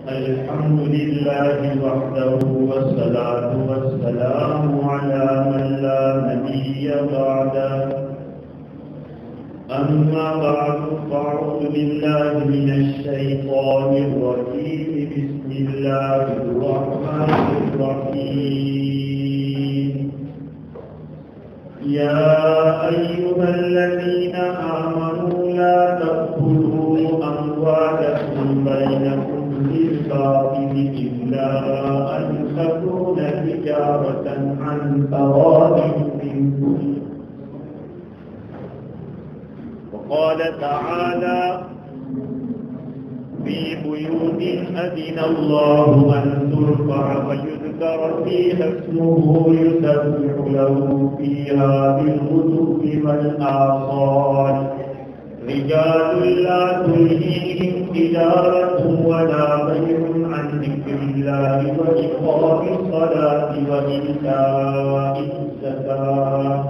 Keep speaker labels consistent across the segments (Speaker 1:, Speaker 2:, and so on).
Speaker 1: الحمد لله وحده والصلاة والسلام على من لا نبي بعده. أما بعد فأعوذ بالله من الشيطان الرجيم. بسم الله الرحمن الرحيم. يا أيها الذين آمنوا لا تأكلوا أموالكم بينكم بالباطل إلا أن تكون تجارة عن تراض منكم. وقال تعالى في بيوت أذن الله أن ترفع ويذكر فيها اسمه يسبح له فيها بالغدو والآصال رجال لا تلهيهم تجارة ولا بيع عن ذكر الله وإقام الصلاة وإيتاء الزكاة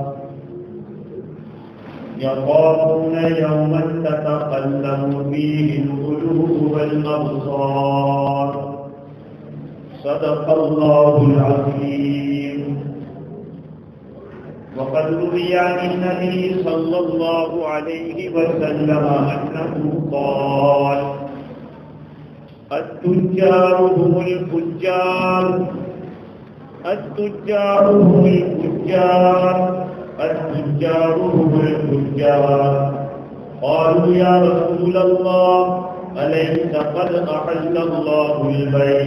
Speaker 1: يخافون يوما تتقلب فيه القلوب والأبصار. صدق الله العظيم. وقد روي عن النبي صلى الله عليه وسلم أنه قال: التجار هم الفجار، التجار هم الفجار، التجار هم الفجار. قالوا يا رسول الله أليس قد أحل الله البيع؟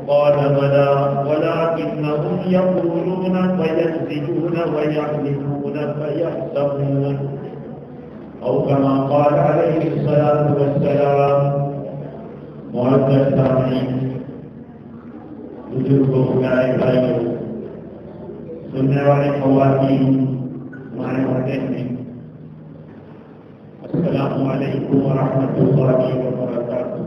Speaker 1: قال بلى ولكنهم يقولون فيكذبون ويحلفون فيحسبون، أو كما قال عليه الصلاة والسلام. معزز سامعین، بزرگوں، پیارے بھائیوں، سننے والے خواتین، ہمارے ہوتے ہیں، السلام علیکم ورحمۃ اللہ وبرکاتہ۔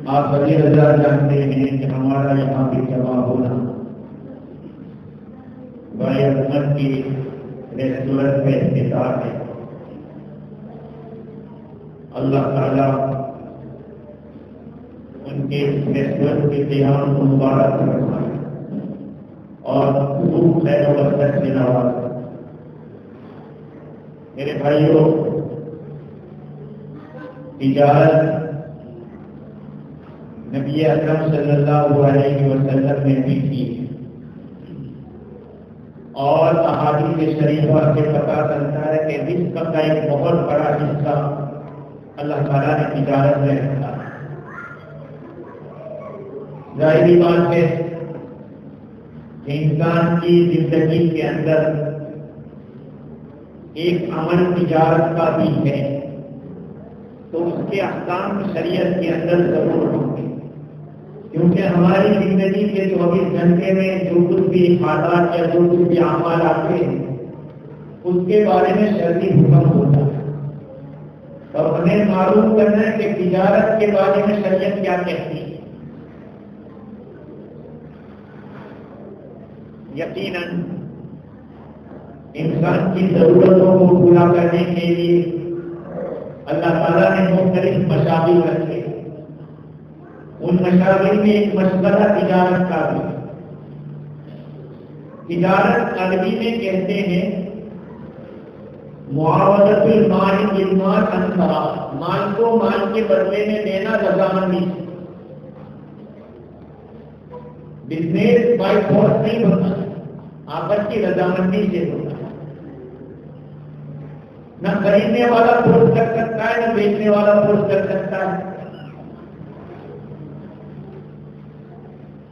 Speaker 1: آپ بڑی رضا جانتے ہیں کہ ہمارا یہاں بھی جمع ہونا بڑی عظمت کی ریسٹورنٹ میں افتتاح ہے۔ اللہ تعالیٰ ان کے ریسٹورنٹ کے قیام کو مبارک فرمائے اور خوب خیر و برکت سے نوازے۔ میرے بھائیوں، تجارت نبی اکرم صلی اللہ علیہ وسلم نے بھی کی، اور احادیث شریفہ سے پتہ چلتا ہے کہ رزق کا ایک بہت بڑا حصہ اللہ تعالیٰ نے تجارت میں رکھا ہے۔ ظاہری بات ہے کہ انسان کی زندگی کے اندر ایک عمل تجارت کا بھی ہے، تو اس کے احکام شریعت کے اندر ضرور ہوں گے، کیونکہ ہماری زندگی کے 24 گھنٹے میں جو کچھ بھی حالات یا جو کچھ بھی اعمال آتے ہیں اس کے بارے میں شرعی حکم ہوتا ہے، تو ہمیں معلوم کرنا ہے کہ تجارت کے بارے میں شریعت کیا کہتی ہے۔ یقیناً انسان کی ضرورتوں کو پورا کرنے کے لیے اللہ تعالیٰ نے مختلف مشاغل رکھے، ان مشاغل میں ایک مشغلہ تجارت کا بھی۔ تجارت عربی میں کہتے ہیں معاوضۃ المال بالمال عن صراف، مال کو مال کے بدلے میں دینا رضامندی سے۔ بزنس بائی فورس نہیں ہوتا، آپس کی رضامندی سے ہوتا ہے۔ نہ خریدنے والا فورس کر سکتا ہے، نہ بیچنے والا فورس کر سکتا ہے۔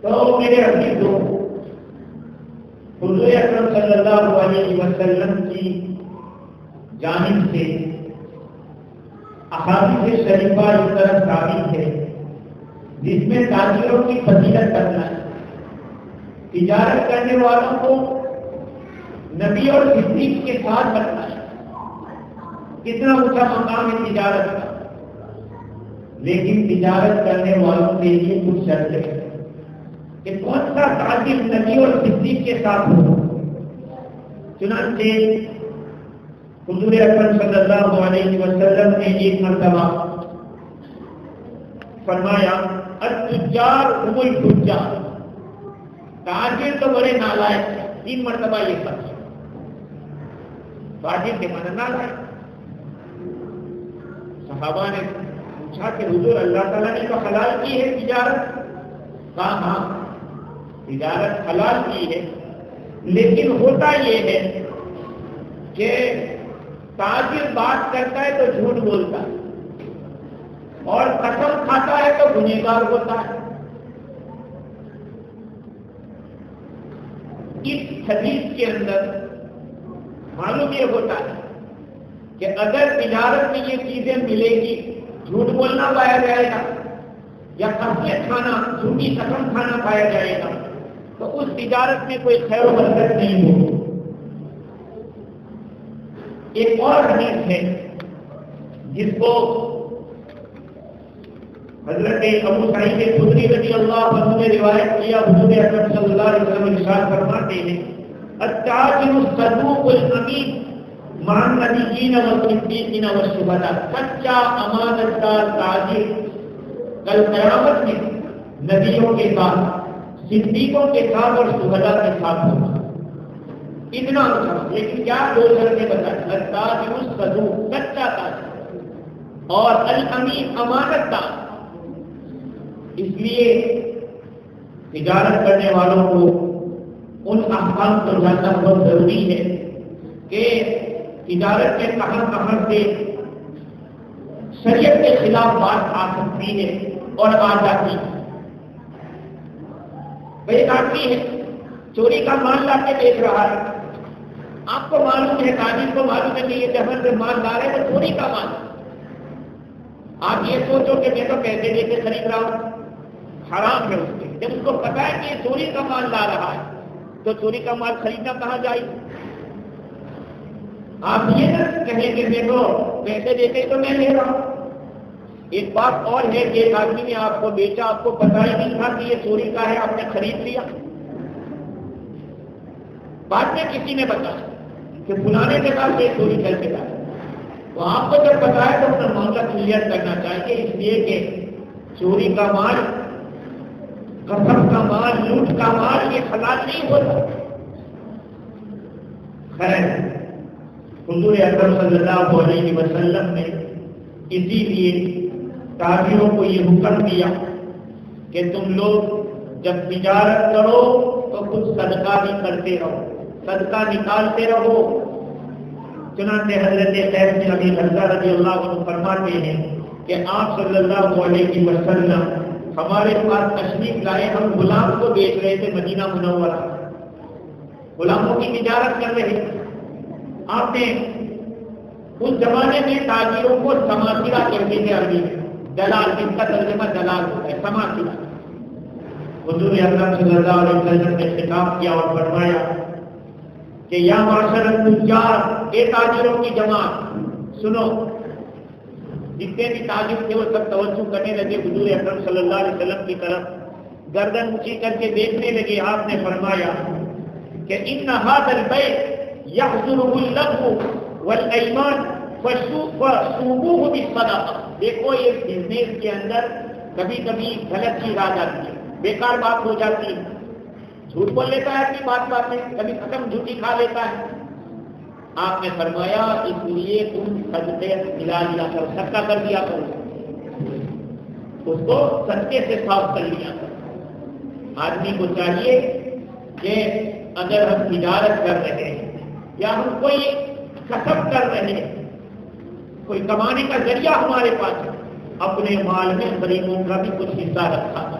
Speaker 1: تو میرے عزیزوں، حضور اکرم صلی اللہ علیہ وسلم کی جانب سے احادیث شریفہ اس طرح ثابت ہے جس میں تاجروں کی فضیلت کرنا ہے، تجارت کرنے والوں کو نبی اور صدیق کے ساتھ رکھنا ہے۔ کتنا اونچا مقام ہے تجارت کا، لیکن تجارت کرنے والوں کے لیے کچھ شرطیں ہیں کہ کون سا تاجر نبی اور صدیق کے ساتھ ہو۔ چنانچہ حضور اکرم صلی اللہ علیہ وسلم نے ایک مرتبہ فرمایا التجار هم الفجار، تاجر تو بڑے نالائق ہیں. 3 مرتبہ یہ فرض. تاجر کے معنی نالائق. صحابہ نے پوچھا کہ حضور اللہ تعالیٰ نے تو حلال کی ہے تجارت. کہا ہاں تجارت حلال کی ہے، لیکن ہوتا یہ ہے کہ تاجر بات کرتا ہے تو جھوٹ بولتا ہے اور قسم کھاتا ہے تو گنہگار ہوتا ہے. اس حدیث کے اندر معلوم یہ ہوتا ہے کہ اگر تجارت میں یہ چیزیں ملے گی، جھوٹ بولنا پایا جائے گا یا قسمیں کھانا، جھوٹی قسم کھانا پایا جائے گا، تو اس تجارت میں کوئی خیر و برکت نہیں ہوگی. ایک اور حدیث ہے جس کو حضرت ابو سعید خدری رضی اللہ عنہ نے روایت کیا. حضور اکرم صلی اللہ علیہ وسلم ارشاد فرماتے ہیں التاجر الصدوق الامین مع النبیین والصدیقین والشہداء. سچا امانت دار تاجر کل قیامت میں نبیوں کے ساتھ، صدیقوں کے ساتھ اور شہداء کے ساتھ ہوگا. اتنا اچھا. لیکن کیا 2 شرطیں بتائیں. التاجر الصدوق سچا تاجر اور الامین امانت دار. اس لیے تجارت کرنے والوں کو ان احکام کو جاننا بہت ضروری ہے کہ تجارت کے کہاں سے شریعت کے خلاف بات آ سکتی ہے اور آ جاتی ہے. ایک آدمی ہے چوری کا مال لا کے بیچ رہا ہے. آپ کو معلوم ہے، تاجر کو معلوم ہے کہ یہ جہاں سے مال لا رہے وہ چوری کا مال. آپ یہ سوچو کہ میں تو پیسے دے کے خرید رہا ہوں، حرام ہے اس کے. جب اس کو پتا ہے کہ یہ چوری کا مال لا رہا ہے تو چوری کا مال خریدنا کہاں جائے. آپ یہ نہ کہیں کہ میں تو پیسے دے کے تو میں لے رہا ہوں. ایک بات اور ہے کہ ایک آدمی نے آپ کو بیچا، آپ کو پتا ہی نہیں تھا کہ یہ چوری کا ہے، آپ نے خرید لیا. بعد میں کسی نے بتایا کہ فلانے کے پاس یہ چوری کر کے لایا، تو آپ کو جب پتا ہے تو اپنا معاملہ کلیئر کرنا چاہیے. اس لیے کہ چوری کا مال، قسم کا مال، لوٹ کا مال یہ حلال نہیں ہوتا. خیر، حضور اکرم صلی اللہ علیہ وسلم نے اسی لیے تاجروں کو یہ حکم دیا کہ تم لوگ جب تجارت کرو تو کچھ صدقہ بھی کرتے رہو، صدقہ نکالتے رہو. چنانچہ حضرت قیس بن ابی حذا رضی اللہ عنہ فرماتے ہیں کہ آپ صلی اللہ علیہ وسلم ہمارے پاس تشریف لائے. ہم غلام کو بیچ رہے تھے مدینہ منورہ، غلاموں کی تجارت کر رہے. آپ نے اس زمانے میں تاجروں کو سماسرہ کہتے تھے عربی میں، دلال، جن کا ترجمہ دلال ہوتا ہے، سماسرہ. حضور اکرم صلی اللہ علیہ وسلم نے خطاب کیا اور فرمایا کہ یا معاشر التجار، اے تاجروں کی جماعت سنو. جتنے بھی تاجر تھے وہ سب توجہ کرنے لگے حضور اکرم صلی اللہ علیہ وسلم کی طرف، گردن اونچی کر کے دیکھنے لگے. آپ نے فرمایا کہ ان ھذا البیع یحضره اللغو والایمان فصوبوه بالصدقہ. دیکھو یہ بزنس کے اندر کبھی کبھی غلط چیز آ جاتی ہے، بیکار بات ہو جاتی ہے. جھوٹ بول لیتا ہے اپنی بات میں، کبھی ختم جھوٹی کھا لیتا ہے. آپ نے فرمایا اس لیے تم صدقے ملا لیا کرو، صدقہ کر دیا کرو، اس کو صدقے سے صاف کر لیا کرو. آدمی کو چاہیے کہ اگر ہم تجارت کر رہے ہیں یا ہم کوئی کسب کر رہے ہیں، کوئی کمانے کا ذریعہ ہمارے پاس ہے، اپنے مال میں غریبوں کا بھی کچھ حصہ رکھا ہے.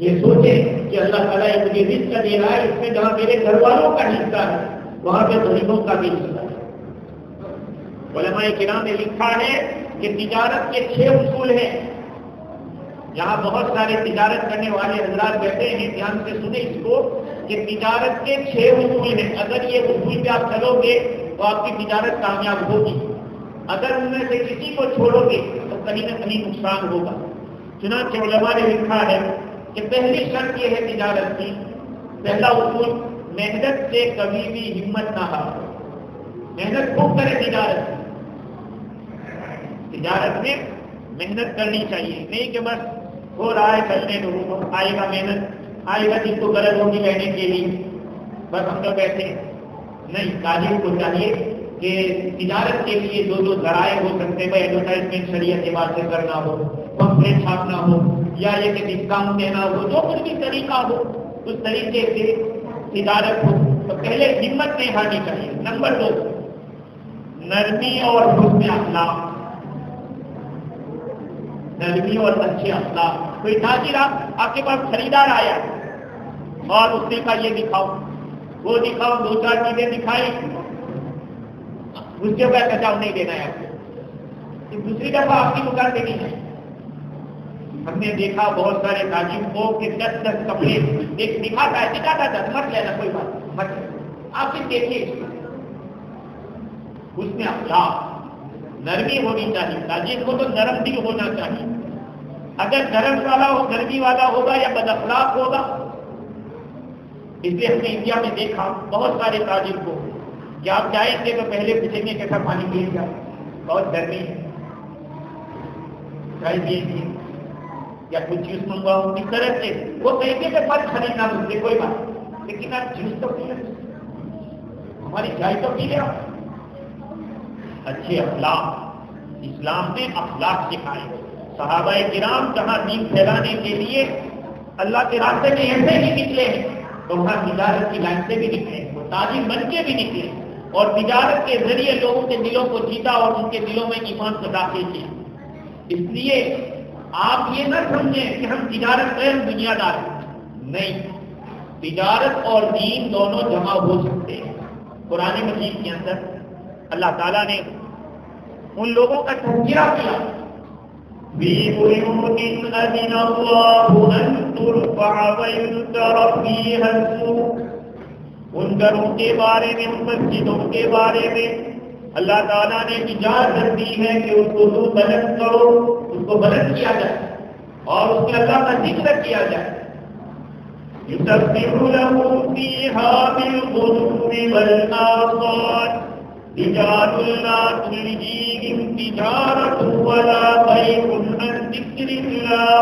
Speaker 1: یہ سوچیں کہ اللہ تعالیٰ مجھے رزق دے رہا ہے، اس میں جہاں میرے گھر والوں کا حصہ ہے وہاں پہ غریبوں کا بھی حصہ ہے. علماء کرام نے لکھا ہے کہ تجارت کے 6 اصول ہیں. یہاں بہت سارے تجارت کرنے والے حضرات بیٹھے ہیں، دھیان سے سنیں اس کو کہ تجارت کے 6 اصول ہیں. اگر یہ اصول پہ آپ چلو گے تو آپ کی تجارت کامیاب ہوگی. اگر ان میں سے کسی کو چھوڑو گے تو کہیں نہ کہیں نقصان ہوگا. چنانچہ علماء نے لکھا ہے کہ پہلی شرط یہ ہے تجارت کی، پہلا اصول محنت سے کبھی بھی ہمت نہ ہارو. محنت خوب کرے تجارت میں محنت کرنی چاہیے، نہیں کہ بس ہو رہا ہے چلنے دو، آئے گا محنت، آئے گا جس کو غرض ہوگی لینے کے لیے بس ہم لوگ ایسے نہیں۔ تاجر کو چاہیے کہ تجارت کے لیے جو ذرائع ہو سکتے ہیں، ایڈورٹائزمنٹ شریعت کے بعد سے کرنا ہو، پمفلیٹ چھاپنا ہو، یا یہ کہ ڈسکاؤنٹ دینا ہو، جو کچھ بھی طریقہ ہو اس طریقے سے تجارت ہو، تو پہلے ہمت نہیں ہارنی چاہیے۔ نمبر 2، نرمی اور حسن اخلاق، نرمی اور اچھے اخلاق۔ کوئی تاجر آپ کے پاس خریدار آیا اور اس نے کہا یہ دکھاؤ وہ دکھاؤ، 2-4 چیزیں دکھائی، اس کے بعد کچاؤ نہیں دینا ہے آپ کو، دوسری دفعہ آپ کی دکان پہ نہیں ہے۔ ہم نے دیکھا بہت سارے تاجر کو کہ 10 کپڑے دکھاتا ہے، دکھاتا تھا، مت لینا، کوئی بات مت لینا۔ آپ بھی دیکھیے اس میں اخلاق، نرمی ہونی چاہیے، تاجر کو تو نرم دل ہونا چاہیے۔ اگر نرم والا ہو، نرمی والا ہوگا یا بد اخلاق ہوگا، اس لیے ہم نے انڈیا میں دیکھا بہت سارے تاجر کو کہ آپ جائیں گے تو پہلے پوچھیں گے کیسا پانی پیے گا، بہت گرمی ہے، چائے پیے یا کچھ جوس منگواؤ، اس طرح سے وہ کہیں گے کہ پھل خریدنا مجھے کوئی بات، لیکن آپ جوس تو پی لیں، ہماری چائے تو پی لیں آپ۔ اچھے اخلاق، اسلام نے اخلاق سکھائے۔ صحابہ کرام جہاں دین پھیلانے کے لیے اللہ کے راستے میں ایسے ہی نکلے ہیں، تو وہاں تجارت کی لائن سے بھی نکلے، وہ تاجر بن کے بھی نکلے، اور تجارت کے ذریعے لوگوں کے دلوں کو جیتا اور ان کے دلوں میں ایمان کو داخل کیا۔ اس لیے آپ یہ نہ سمجھیں کہ ہم تجارت غیر دنیا دار ہیں، نہیں، تجارت اور دین دونوں جمع ہو سکتے ہیں۔ قرآن مجید کے اندر اللہ تعالیٰ نے ان لوگوں کا تذکرہ کیا، فِي بُيُوتٍ أَذِنَ اللَّهُ أَن تُرْفَعَ وَيُذْكَرَ فِيهَا اسْمُهُ، ان گھروں کے بارے میں، ان مسجدوں کے بارے میں اللہ تعالیٰ نے اجازت دی ہے کہ اس کو تو بلند کرو، اس کو بلند کیا جائے اور اس میں اللہ کا ذکر کیا جائے۔ يُسَبِّحُ لَهُ فِيهَا بِالْغُدُوِّ وَالْآصَالِ رجال لا تلهيهم تجارة ولا بيع عن ذكر الله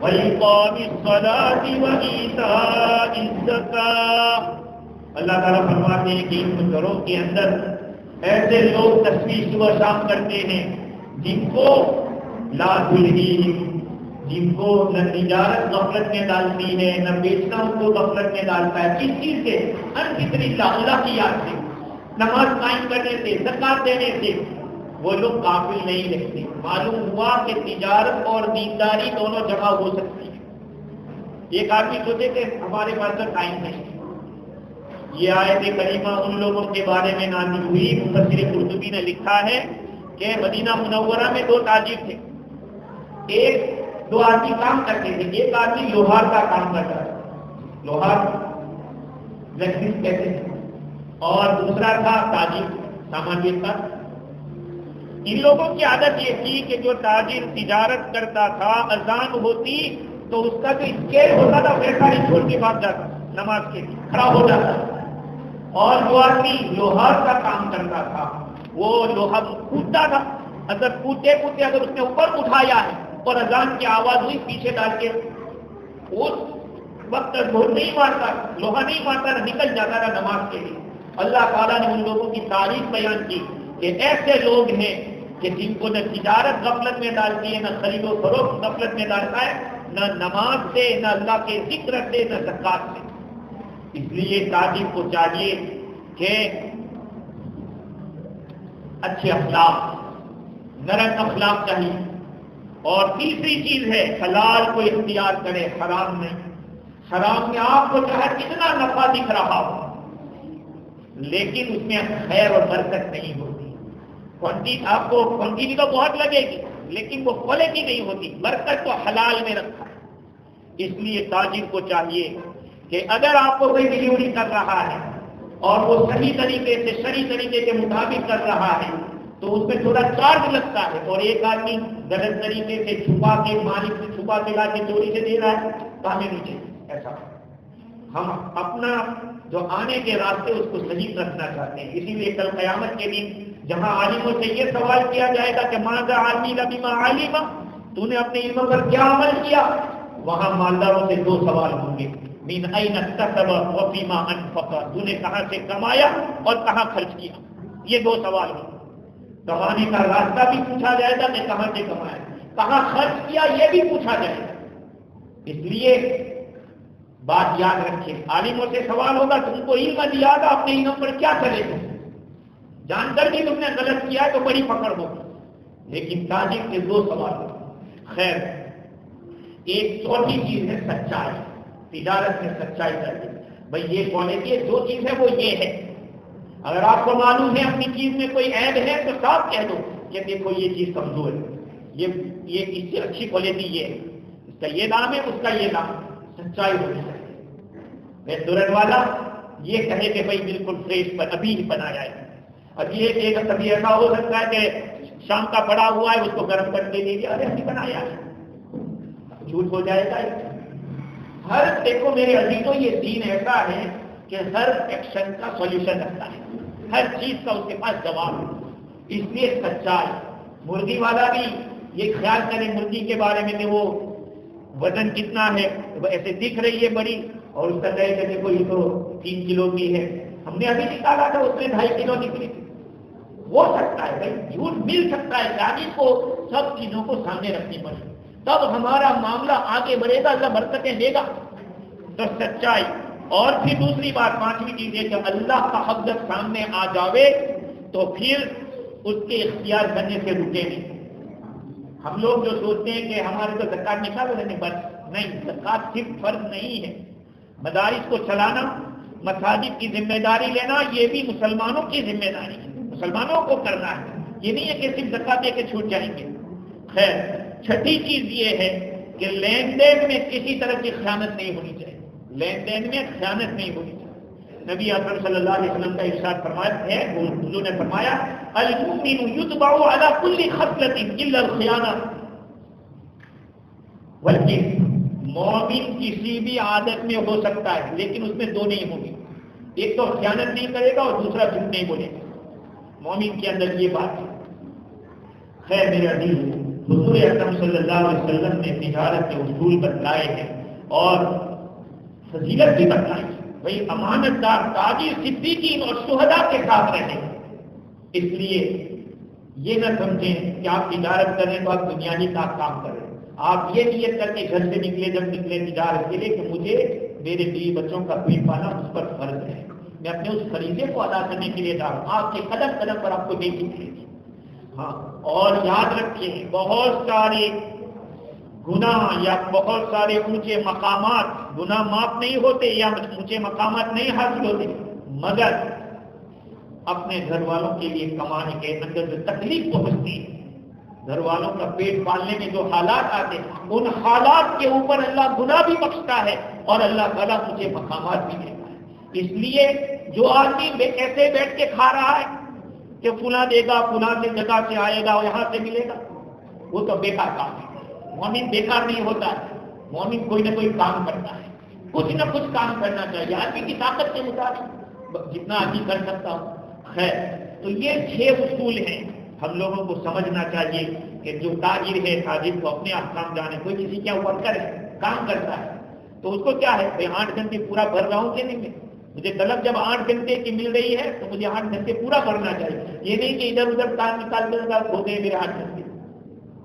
Speaker 1: وإقام الصلاة وإيتاء الزكاة۔ اللہ تعالیٰ فرماتے ہیں کہ ان گھروں کے اندر ایسے لوگ تسبیح صبح شام کرتے ہیں جن کو لا تلهيهم، جن کو نہ تجارت غفلت میں ڈالتی ہے، نہ بیچنا ان کو غفلت میں ڈالتا ہے۔ کس چیز سے؟ عن ذکر اللہ، اللہ کی یاد سے، نماز قائم کرنے سے، زکات دینے سے وہ لوگ قابل نہیں رہتے۔ معلوم ہوا کہ تجارت اور دینداری دونوں جمع ہو سکتی ہے۔ ایک آدمی سوچے کہ ہمارے پاس تو ٹائم نہیں، یہ آیت کریمہ ان لوگوں کے بارے میں نازل ہوئی۔ مفسر قرطبی نے لکھا ہے کہ مدینہ منورہ میں 2 تاجر تھے، 2 آدمی کام کرتے تھے، ایک آدمی لوہار کا کام کرتا تھا، لوہار لکڑی کہتے ہیں، اور دوسرا تھا تاجر سامان بیچتا۔ ان لوگوں کی عادت یہ تھی کہ جو تاجر تجارت کرتا تھا، اذان ہوتی تو اس کا جو اسکیل ہوتا تھا ویسا ہی چھوڑ کے بھاگ جاتا نماز کے لیے، کھڑا ہو جاتا، اور جو آدمی لوہار کا کام کرتا تھا وہ لوہا کودتا تھا، اگر کودتے کودتے اگر اس نے اوپر اٹھایا ہے اور اذان کی آواز ہوئی پیچھے ڈال کے اس وقت ڈھول نہیں مارتا، لوہا نہیں مارتا، نکل جاتا تھا نماز کے لیے۔ اللہ تعالیٰ نے ان لوگوں کی تعریف بیان کی کہ ایسے لوگ ہیں کہ جن کو نہ تجارت غفلت میں ڈالتی ہے، نہ خرید و فروخت غفلت میں ڈالتا ہے، نہ نماز سے، نہ اللہ کے ذکر سے، نہ زکات سے۔ اس لیے تاجر کو چاہیے کہ اچھے اخلاق، نرم اخلاق چاہیے، اور تیسری چیز ہے حلال کو اختیار کرے، حرام نہیں۔ حرام میں آپ کو چاہے کتنا نفع دکھ رہا ہو لیکن اس میں خیر اور برکت نہیں ہوتی، آپ کو کوانٹٹی تو بہت لگے گی لیکن وہ کوالٹی نہیں ہوتی، برکت تو حلال میں رکھا ہے۔ اس لیے تاجر کو چاہیے کہ اگر آپ کو کوئی ڈلیوری کر رہا ہے اور وہ صحیح طریقے سے، شرعی طریقے کے مطابق کر رہا ہے تو اس میں تھوڑا چارج لگتا ہے، اور ایک آدمی غلط طریقے سے چھپا کے، مالک سے چھپا کے لا کے چوری سے دے رہا ہے تو ہمیں نہیں چاہیے ایسا۔ ہم اپنا جو آنے کے راستے اس کو صحیح رکھنا چاہتے ہیں. اسی لیے کل قیامت کے دن جہاں عالموں سے یہ سوال کیا جائے گا کہ ماذا عمل بما علم، تو نے اپنے علم پر کیا عمل کیا، وہاں مالداروں سے دو سوال ہوں گے، من این اکتسب وفیما انفق، تو نے کہاں سے کمایا اور کہاں خرچ کیا. یہ دو سوال ہوں. کمانے کا راستہ بھی پوچھا جائے گا کہ کہاں سے کمایا، کہاں خرچ کیا یہ بھی پوچھا جائے گا. اس لیے بات یاد رکھیں، عالموں سے سوال ہوگا تم کو علم دیا تھا، اپنے علم پر کیا چلے گا، جان کر بھی تم نے غلط کیا ہے تو بڑی پکڑ ہوگی. لیکن تاجر کے دو سوال ہوگا. خیر، ایک چوتھی چیز ہے سچائی. تجارت میں سچائی چاہیے. بھائی یہ کوالٹی ہے، جو چیز ہے وہ یہ ہے. اگر آپ کو معلوم ہے اپنی چیز میں کوئی عیب ہے تو صاف کہہ دو کہ دیکھو یہ چیز کمزور ہے، یہ اس سے اچھی کوالٹی یہ ہے، اس کا یہ دام ہے، اس کا یہ دام. سچائی ہونی چاہیے. ریسٹورینٹ والا یہ کہے کہ بھائی بالکل فریش پر ابھی ہی بنایا ہے. اب یہ کبھی ایسا ہو سکتا ہے کہ شام کا پڑا ہوا ہے اس کو گرم کر کے دے دیا، ارے ابھی بنایا ہے، جھوٹ ہو جائے گا. ہر دیکھو میرے عزیزوں، یہ دین ایسا ہے کہ ہر ایکشن کا سولوشن رکھتا ہے، ہر چیز کا اس کے پاس جواب ہے. اس لیے سچائی. مرغی والا بھی یہ خیال کرے مرغی کے بارے میں کہ وہ وزن کتنا ہے، وہ ایسے دکھ رہی ہے بڑی، اور اس کا کہے کہ دیکھو یہ تو 3 کلو کی ہے، ہم نے ابھی نکالا تھا اس میں 2.5 کلو نکلی. ہو سکتا ہے بھائی جھوٹ مل سکتا ہے. تاجر کو سب چیزوں کو سامنے رکھنی پڑے، تب ہمارا معاملہ آگے بڑھے گا، اللہ برکتیں دے گا. تو سچائی. اور پھر دوسری بات، پانچویں چیز ہے کہ اللہ کا حق جب سامنے آ جاوے تو پھر اس کے اختیار کرنے سے رکے نہیں. ہم لوگ جو سوچتے ہیں کہ ہمارے تو زکات نکالو نہیں، بس نہیں، زکات صرف فرض نہیں ہے. مدارس کو چلانا، مساجد کی ذمہ داری لینا، یہ بھی مسلمانوں کی ذمہ داری ہے، مسلمانوں کو کرنا ہے. یہ نہیں ہے کہ صرف زکات دے کے چھوٹ جائیں گے. خیر، چھٹی چیز یہ ہے کہ لین دین میں کسی طرح کی خیانت نہیں ہونی چاہیے. لین دین میں خیانت نہیں ہونی چاہیے. نبی اکرم صلی اللہ علیہ وسلم کا ارشاد فرمایا ہے، حضور نے فرمایا المؤمن یتبع علی کل خصلۃ الا الخیانہ والکذب. مومن کسی بھی عادت میں ہو سکتا ہے لیکن اس میں دو نہیں ہوگی، ایک تو خیانت نہیں کرے گا اور دوسرا جھوٹ نہیں بولے گا. مومن کے اندر یہ بات ہے. خیر میرے عزیز، حضور اکرم صلی اللہ علیہ وسلم نے تجارت کے اصول بتلائے ہیں اور فضیلت بھی بتلائی. بھائی امانت دار تاجر صدیقین اور شہداء کے ساتھ رہیں. اس لیے یہ نہ سمجھیں کہ آپ تجارت کریں تو آپ دنیاوی کا کام کریں. آپ یہ نیت کر کے گھر سے نکلے، جب نکلے تجارت کے لیے، کہ مجھے میرے بیوی بچوں کا پیٹ پالنا اس پر فرض ہے، میں اپنے اس فریضے کو ادا کرنے کے لیے جا رہا ہوں. آپ کے قدم قدم پر آپ کو دیکھ ملے گی. ہاں، اور یاد رکھیں بہت سارے گناہ یا بہت سارے اونچے مقامات، گناہ معاف نہیں ہوتے یا اونچے مقامات نہیں حاصل ہوتے، مگر اپنے گھر والوں کے لیے کمانے کے اندر جو تکلیف پہنچتی ہے، گھر والوں کا پیٹ پالنے میں جو حالات آتے ہیں، ان حالات کے اوپر اللہ گناہ بھی بخشتا ہے اور اللہ تعالیٰ مجھے مقامات بھی دیتا ہے. اس لیے جو آدمی ایسے بیٹھ کے کھا رہا ہے کہ فلاں دے گا، فلاں سے جگہ سے آئے گا، یہاں سے ملے گا، وہ تو بیکار کام ہے. مومن بیکار نہیں ہوتا ہے، مومن کوئی نہ کوئی کام کرتا ہے، کچھ نہ کچھ کام کرنا چاہیے آدمی کی طاقت کے مطابق جتنا آدمی کر سکتا ہو. خیر، تو یہ 6 اصول ہیں. ہم لوگوں کو سمجھنا چاہیے کہ جو تاجر ہے، تاجر کو اپنے احکام جانے. کوئی کسی کیا ورکر ہے، کام کرتا ہے، تو اس کو کیا ہے، میں 8 گھنٹے پورا بھر رہا ہوں کہ نہیں، مجھے طلب جب 8 گھنٹے کی مل رہی ہے تو مجھے 8 گھنٹے پورا بھرنا چاہیے. یہ نہیں کہ ادھر ادھر کام نکال کر ہو گئے میرے 8 گھنٹے.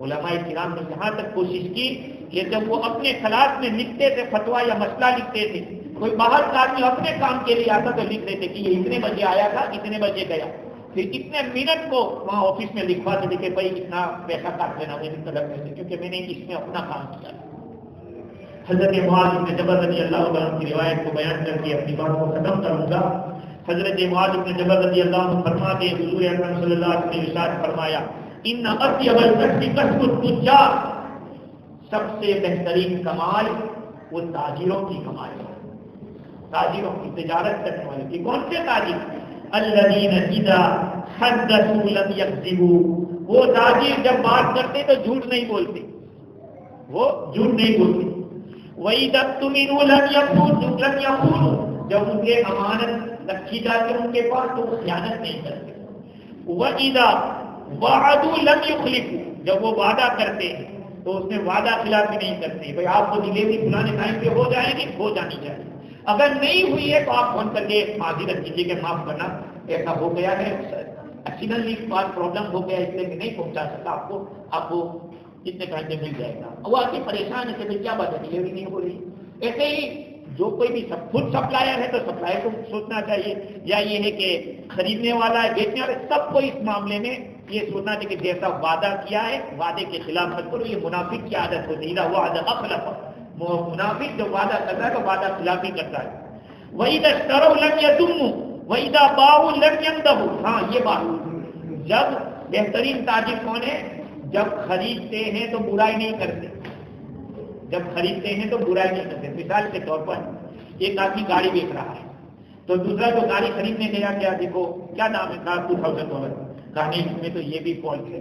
Speaker 1: علماء کرام نے یہاں تک کوشش کی کہ جب وہ اپنے خلاص میں لکھتے تھے، فتویٰ یا مسئلہ لکھتے تھے، کوئی باہر کا آدمی اپنے کام کے لیے آتا تو لکھ دیتے کہ یہ اتنے بجے آیا تھا، اتنے بجے گیا، پھر اتنے منٹ کو وہاں آفس میں لکھوا دیتے کہ بھائی اتنا پیسہ کاٹ لینا میری طرف میں سے، کیونکہ میں نے اس میں اپنا کام کیا. حضرت معاذ بن جبل رضی اللہ عنہ کی روایت کو بیان کر کے اپنی بات کو ختم کروں گا. حضرت معاذ بن جبل رضی اللہ عنہ فرماتے ہیں، حضور اکرم صلی اللہ علیہ وسلم نے ارشاد فرمایا، ان اطیب الکسب کسب التجار، سب سے بہترین کمائی وہ تاجروں کی کمائی ہے. تاجروں کی، تجارت کرنے والے کی. کون سے تاجر؟ الذین اذا حدثوا لم یکذبوا، وہ تاجر جب بات کرتے تو جھوٹ نہیں بولتے، وہ جھوٹ نہیں بولتے. وَإِذَا اؤْتُمِنُوا لَمْ يَخُونُوا، جب ان کے امانت رکھی جاتی ہے ان کے پاس تو وہ خیانت نہیں کرتے. وَإِذَا وَعَدُوا لَمْ يُخْلِفُوا جب وہ وعدہ کرتے ہیں تو اس میں وعدہ خلافی نہیں کرتے. بھائی آپ کو ڈلیوری فلانے ٹائم پہ ہو جائے گی, ہو جانی چاہیے. اگر نہیں ہوئی ہے تو آپ فون کر کے معذرت کیجیے کہ معاف کرنا ایسا ہو گیا ہے, ایکسیڈنٹلی پرابلم ہو گیا اس لیے نہیں پہنچا سکتا آپ کو کتنے گھنٹے مل جائے گا. وہ آ کے پریشان ہے کہ کیا بات ہے ڈلیوری نہیں ہو رہی. ایسے ہی جو کوئی بھی خود سپلائر ہے تو سپلائر کو سوچنا چاہیے, یا یہ ہے کہ خریدنے والا ہے بیچنے والا, سب کو اس معاملے میں یہ سوچنا چاہیے کہ جیسا وعدہ کیا ہے وعدے کے خلاف مت کرو. یہ منافق کی عادت ہوتی ہے, وعدہ خلاف منافق جو وعدہ کرتا ہے تو وعدہ خلافی کرتا ہے. وَإِذَا اشْتَرَوْا لَمْ يَدُمُّوا وَإِذَا بَاعُوا لَمْ يَنْتَهُوا. ہاں یہ بات, جب بہترین تاجر کون ہے, جب خریدتے ہیں تو برائی نہیں کرتے, جب خریدتے ہیں تو برائی نہیں کرتے. مثال کے طور پر ایک آدمی گاڑی بیچ رہا ہے تو دوسرا جو گاڑی خریدنے گیا کیا دیکھو کیا نام ہے کار $2000 کہانی, اس میں تو یہ بھی فالٹ ہے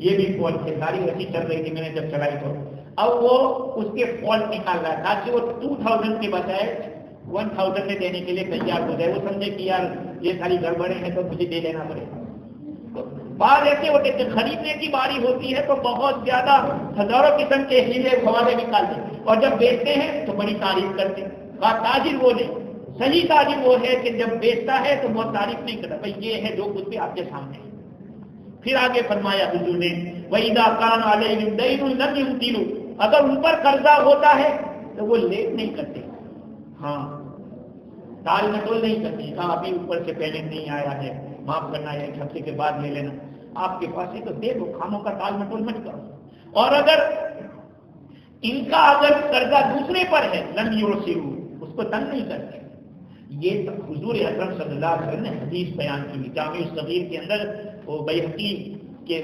Speaker 1: یہ بھی فالٹ ہے. گاڑی ایسی چل رہی تھی میں نے جب چلائی تو اب وہ اس کے فالٹ نکال رہا ہے تاکہ وہ 2000 کے بجائے 1000 میں دینے کے لیے تیار ہو جائے. وہ سمجھے کہ یار یہ ساری گڑبڑیں ہیں تو مجھے دے لینا پڑے گا. بعض ایسے ہوتے ہیں خریدنے کی باری ہوتی ہے تو بہت زیادہ ہزاروں قسم کے ہیلے فوارے نکالتے ہیں, اور جب بیچتے ہیں تو بڑی تعریف کرتے ہیں. تاجر وہ نہیں, صحیح تاجر وہ ہے کہ جب بیچتا ہے تو بہت تعریف نہیں کرتا, بھائی یہ ہے جو کچھ بھی آپ کے سامنے ہے. پھر آگے فرمایا حضور نے وَإِذَا كَانَ عَلَيْهِمْ دَيْنٌ لَمْ يُمْطِلُوا, اگر ان پر قرضہ ہوتا ہے تو وہ لیٹ نہیں کرتے, ہاں ٹال مٹول نہیں کرتے. کہا ابھی اوپر سے پیمنٹ نہیں آیا ہے, معاف کرنا ہے, ایک ہفتے کے بعد لے لینا. آپ کے پاس ہے تو دے دو, کھانوں کا ٹال مٹول مت کرو. اور اگر ان کا اگر قرضہ دوسرے پر ہے لم یرسلوا, اس کو تنگ نہیں کرتے. یہ حضور اکرم صلی اللہ علیہ وسلم نے حدیث بیان کی جامع الصغیر کے اندر, وہ بیہقی کے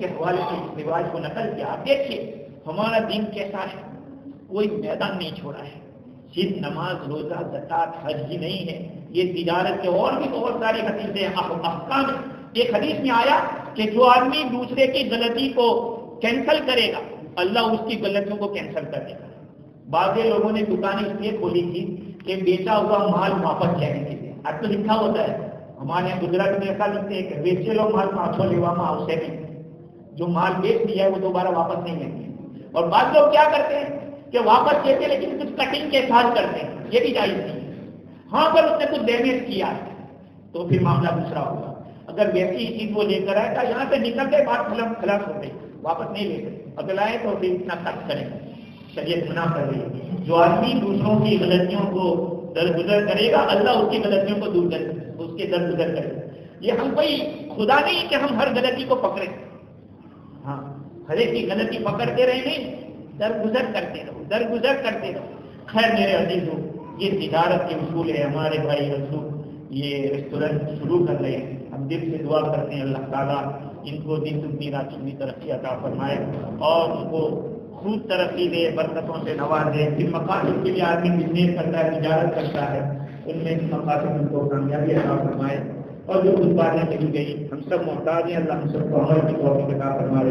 Speaker 1: حوالے سے اس روایت کو نقل کیا. آپ دیکھیے ہمارا دین کیسا ہے, کوئی میدان نہیں چھوڑا ہے. صرف نماز روزہ زکات حج ہی نہیں ہے, یہ تجارت کے اور بھی بہت ساری حدیثیں احکام ہیں. ایک حدیث میں آیا کہ جو آدمی دوسرے کی غلطی کو کینسل کرے گا اللہ اس کی غلطیوں کو کینسل کر دے گا. بعض لوگوں نے دکانیں اس لیے کھولی تھی کہ بیچا ہوا مال واپس لینے کے لیے. اب تو لکھا ہوتا ہے ہمارے یہاں گجرات میں ایسا لکھتے ہیں کہ بیچے لو مال پانچوں لیوا ماں اسے بھی, جو مال بیچ دیا ہے وہ دوبارہ واپس نہیں لیں. اور بعض لوگ کیا کرتے ہیں کہ واپس لیتے لیکن کچھ کٹنگ کے ساتھ کرتے ہیں, یہ بھی جائز نہیں ہے. ہاں اگر اس نے کچھ ڈیمیج کیا ہے تو پھر معاملہ دوسرا ہوگا. اگر ویسی ہی چیز وہ لے کر آئے گا یہاں سے نکل گئے بات خلاص ہو گئی, واپس نہیں لے سکتے. اگر لائے تو پھر اتنا سخت کریں, شریعت منع کر رہی ہے. جو آدمی دوسروں کی غلطیوں کو درگزر کرے گا اللہ اس کی غلطیوں کو دور کر اس کے درگزر کرے گا. یہ ہم کوئی خدا نہیں کہ ہم ہر غلطی کو پکڑیں, ہاں ہر ایک کی غلطی پکڑتے رہے نہیں, درگزر کرتے رہو درگزر کرتے رہو. خیر میرے عزیزوں, یہ تجارت کے اصول ہے. ہمارے بھائی رسول یہ ریسٹورینٹ شروع کر رہے ہیں, ہم دل سے دعا کرتے ہیں اللہ تعالیٰ ان کو دن دگنی رات چگنی ترقی عطا فرمائے اور ان کو خوب ترقی دے, برکتوں سے نواز دے. جن مقاصد کے لیے آدمی بزنس کرتا ہے تجارت کرتا ہے ان میں مقاصد ان کو کامیابی عطا فرمائے. اور جو کچھ باتیں کہی گئی ہم سب محتاج ہیں, اللہ ہم سب کو عمل کی توفیق عطا فرمائے.